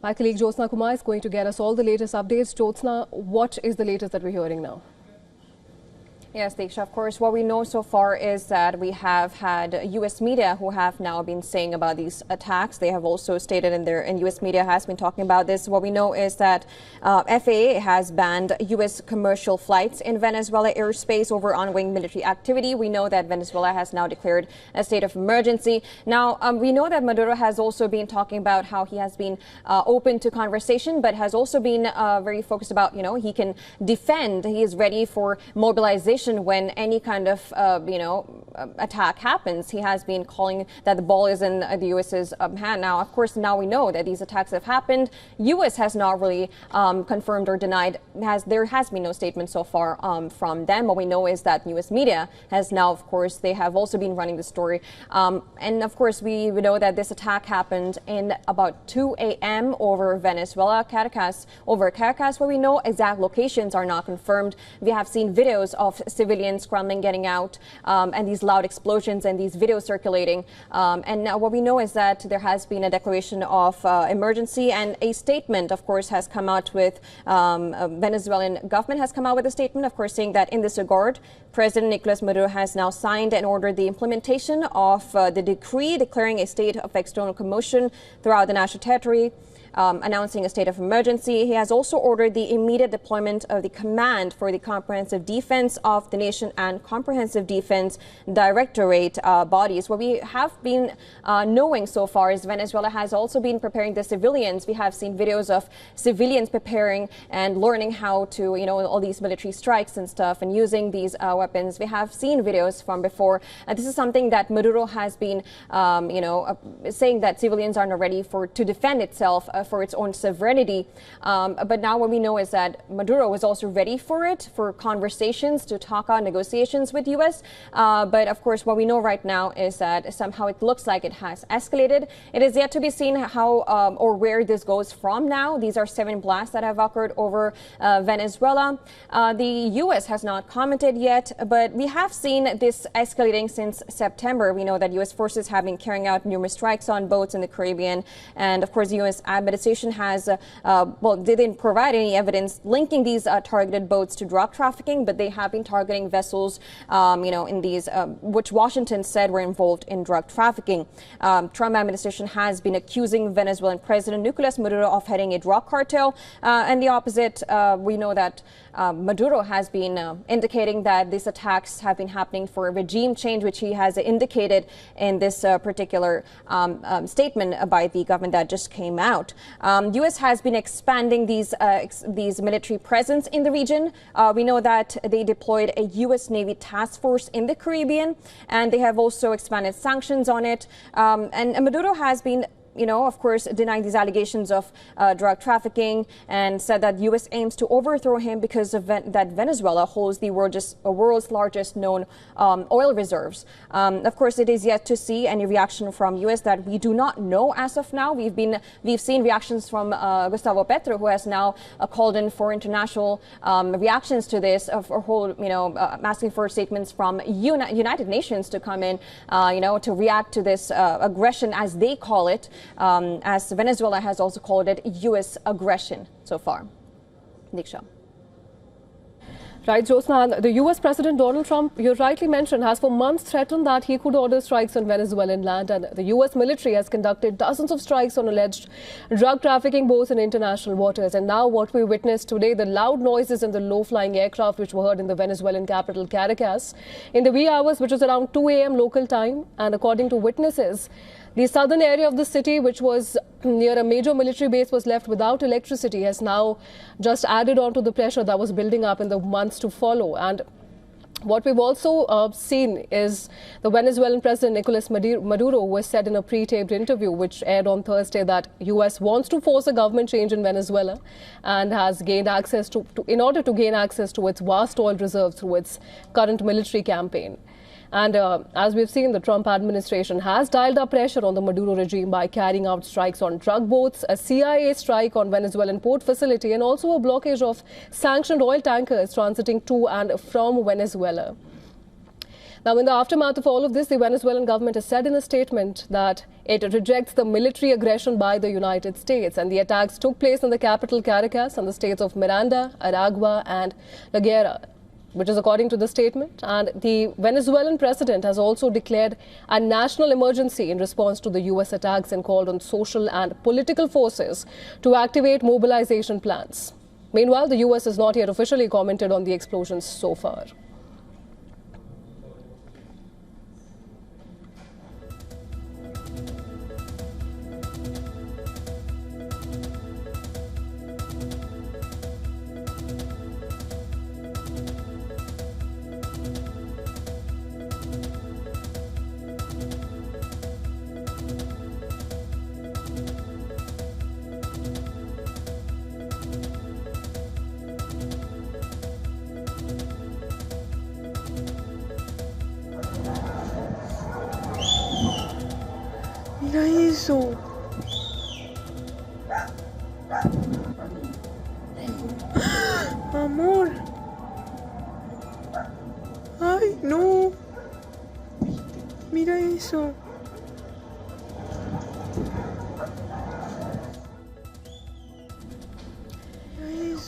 My colleague Jyotsna Kumar is going to get us all the latest updates. Jyotsna, what is the latest that we're hearing now? Yes, Diksha, of course, what we know so far is that we have had U.S. media who have now been saying about these attacks. They have also stated and U.S. media has been talking about this. What we know is that FAA has banned U.S. commercial flights in Venezuela airspace over ongoing military activity. We know that Venezuela has now declared a state of emergency. Now, we know that Maduro has also been talking about how he has been open to conversation, but has also been very focused about, he can defend. He is ready for mobilization when any kind of, attack happens. He has been calling that the ball is in the U.S.'s hand. Now, of course, now we know that these attacks have happened. U.S. has not really confirmed or denied. There has been no statement so far from them. What we know is that U.S. media has now, of course, they have also been running the story. And, of course, we know that this attack happened in about 2 a.m. over Venezuela, Caracas. Over Caracas, where we know exact locations are not confirmed. We have seen videos of civilians scrambling, getting out, and these loud explosions and these videos circulating. And now what we know is that there has been a declaration of emergency, and a statement, of course, has come out with Venezuelan government has come out with a statement, of course, saying that in this regard, President Nicolás Maduro has now signed and ordered the implementation of the decree declaring a state of external commotion throughout the national territory. Announcing a state of emergency. He has also ordered the immediate deployment of the Command for the Comprehensive Defense of the Nation and Comprehensive Defense Directorate bodies. What we have been knowing so far is Venezuela has also been preparing the civilians. We have seen videos of civilians preparing and learning how to, all these military strikes and stuff and using these weapons. We have seen videos from before. This is something that Maduro has been, saying that civilians are not ready to defend itself for its own sovereignty. But now what we know is that Maduro was also ready for it, for conversations, to talk on negotiations with U.S. But of course, what we know right now is that somehow it looks like it has escalated. It is yet to be seen how or where this goes from now. These are 7 blasts that have occurred over Venezuela. The U.S. has not commented yet, but we have seen this escalating since September. We know that U.S. forces have been carrying out numerous strikes on boats in the Caribbean, and of course, the U.S. Administration has, they didn't provide any evidence linking these targeted boats to drug trafficking, but they have been targeting vessels, in these, which Washington said were involved in drug trafficking. Trump administration has been accusing Venezuelan President Nicolás Maduro of heading a drug cartel, and the opposite. We know that Maduro has been indicating that these attacks have been happening for a regime change, which he has indicated in this particular statement by the government that just came out. U.S. has been expanding these military presence in the region. We know that they deployed a U.S. Navy task force in the Caribbean, and they have also expanded sanctions on it. And Maduro has been of course, denying these allegations of drug trafficking, and said that U.S. aims to overthrow him because of that Venezuela holds the world's largest known oil reserves. Of course, it is yet to see any reaction from U.S. that we do not know as of now. We've seen reactions from Gustavo Petro, who has now called in for international reactions to this, asking for statements from United Nations to come in, to react to this aggression, as they call it. As Venezuela has also called it U.S. aggression so far. Diksha. Right, Jyotsna, the U.S. President Donald Trump, you rightly mentioned, has for months threatened that he could order strikes on Venezuelan land, and the U.S. military has conducted dozens of strikes on alleged drug trafficking boats in international waters. And now what we witnessed today, the loud noises and the low-flying aircraft which were heard in the Venezuelan capital, Caracas, in the wee hours, which was around 2 a.m. local time. And according to witnesses, the southern area of the city, which was near a major military base, was left without electricity, has now just added on to the pressure that was building up in the months to follow. And what we've also seen is the Venezuelan President Nicolás Maduro was said in a pre-taped interview which aired on Thursday that U.S. wants to force a government change in Venezuela and has gained access in order to gain access to its vast oil reserves through its current military campaign. And as we've seen, the Trump administration has dialed up pressure on the Maduro regime by carrying out strikes on drug boats, a CIA strike on Venezuelan port facility, and also a blockage of sanctioned oil tankers transiting to and from Venezuela. Now, in the aftermath of all of this, the Venezuelan government has said in a statement that it rejects the military aggression by the United States, and the attacks took place in the capital Caracas and the states of Miranda, Aragua and La Guera, which is according to the statement. And the Venezuelan president has also declared a national emergency in response to the US attacks and called on social and political forces to activate mobilization plans. Meanwhile, the US has not yet officially commented on the explosions so far. Mira eso. Amor. Ay, no. Mira eso.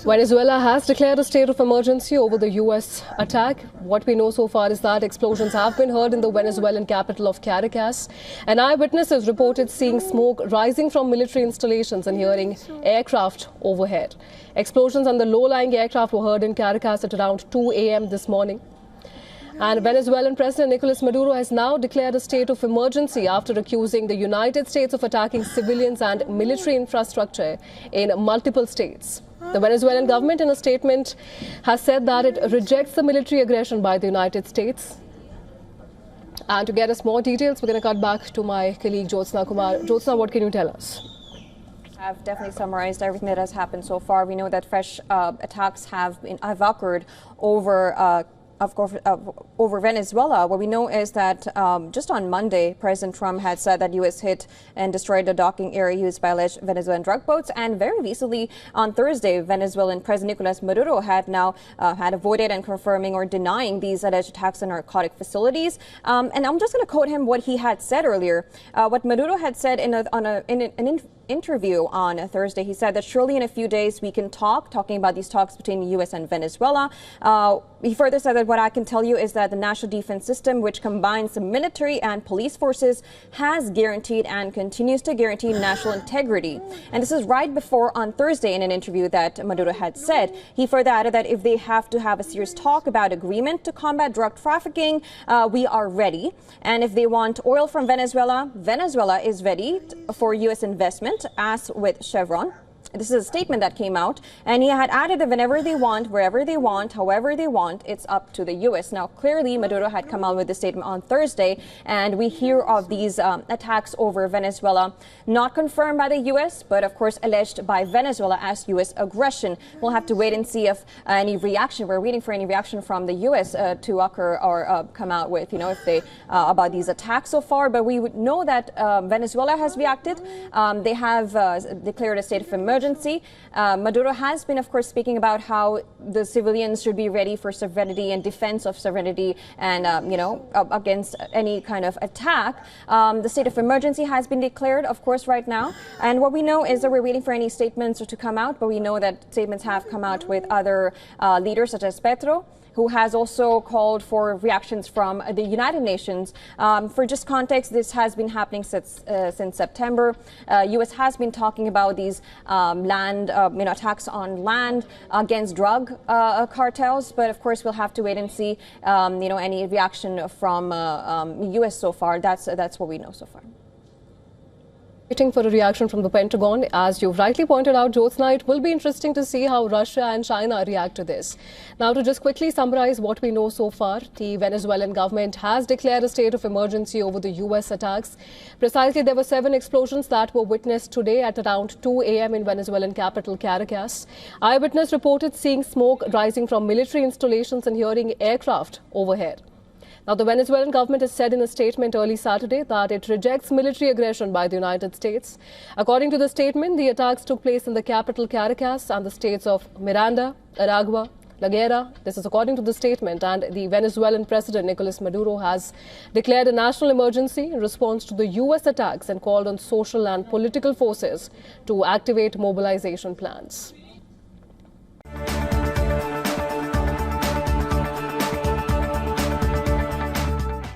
Venezuela has declared a state of emergency over the US attack. What we know so far is that explosions have been heard in the Venezuelan capital of Caracas, and eyewitnesses reported seeing smoke rising from military installations and hearing aircraft overhead. Explosions on the low-lying aircraft were heard in Caracas at around 2 a.m. this morning. And Venezuelan President Nicolás Maduro has now declared a state of emergency after accusing the United States of attacking civilians and military infrastructure in multiple states. The Venezuelan government, in a statement, has said that it rejects the military aggression by the United States. And to get us more details, we're going to cut back to my colleague Jyotsna Kumar. Jyotsna, what can you tell us? I've definitely summarized everything that has happened so far. We know that fresh attacks have occurred over over Venezuela. What we know is that just on Monday, President Trump had said that U.S. hit and destroyed the docking area used by alleged Venezuelan drug boats. And very recently, on Thursday, Venezuelan President Nicolás Maduro had now avoided and confirming or denying these alleged attacks on narcotic facilities. And I'm just going to quote him what he had said earlier. What Maduro had said in an interview on Thursday. He said that surely in a few days we can talking about these talks between the U.S. and Venezuela. He further said that what I can tell you is that the national defense system, which combines the military and police forces, has guaranteed and continues to guarantee national integrity. And this is right before on Thursday in an interview that Maduro had said. He further added that if they have to have a serious talk about agreement to combat drug trafficking, we are ready. And if they want oil from Venezuela, Venezuela is ready for U.S. investment, as with Chevron. This is a statement that came out, and he had added that whenever they want, wherever they want, however they want, it's up to the U.S. Now, clearly, Maduro had come out with this statement on Thursday, and we hear of these attacks over Venezuela, not confirmed by the U.S., but of course alleged by Venezuela as U.S. aggression. We'll have to wait and see if any reaction. We're waiting for any reaction from the U.S. to occur or come out with, if they about these attacks so far. But we would know that Venezuela has reacted. They have declared a state of emergency. Maduro has been, of course, speaking about how the civilians should be ready for sovereignty and defense of sovereignty and, against any kind of attack. The state of emergency has been declared, of course, right now. And what we know is that we're waiting for any statements to come out, but we know that statements have come out with other leaders such as Petro, who has also called for reactions from the United Nations. For just context, this has been happening since September. U.S. has been talking about these land, attacks on land against drug cartels. But of course, we'll have to wait and see, any reaction from U.S. so far. That's what we know so far. Waiting for a reaction from the Pentagon. As you've rightly pointed out, Jyotsna, it will be interesting to see how Russia and China react to this. Now, to just quickly summarize what we know so far, the Venezuelan government has declared a state of emergency over the U.S. attacks. Precisely, there were 7 explosions that were witnessed today at around 2 a.m. in Venezuelan capital Caracas. Eyewitness reported seeing smoke rising from military installations and hearing aircraft overhead. Now, the Venezuelan government has said in a statement early Saturday that it rejects military aggression by the United States. According to the statement, the attacks took place in the capital Caracas and the states of Miranda, Aragua, La guerra, this is according to the statement, and the Venezuelan President Nicolás Maduro has declared a national emergency in response to the US attacks and called on social and political forces to activate mobilization plans.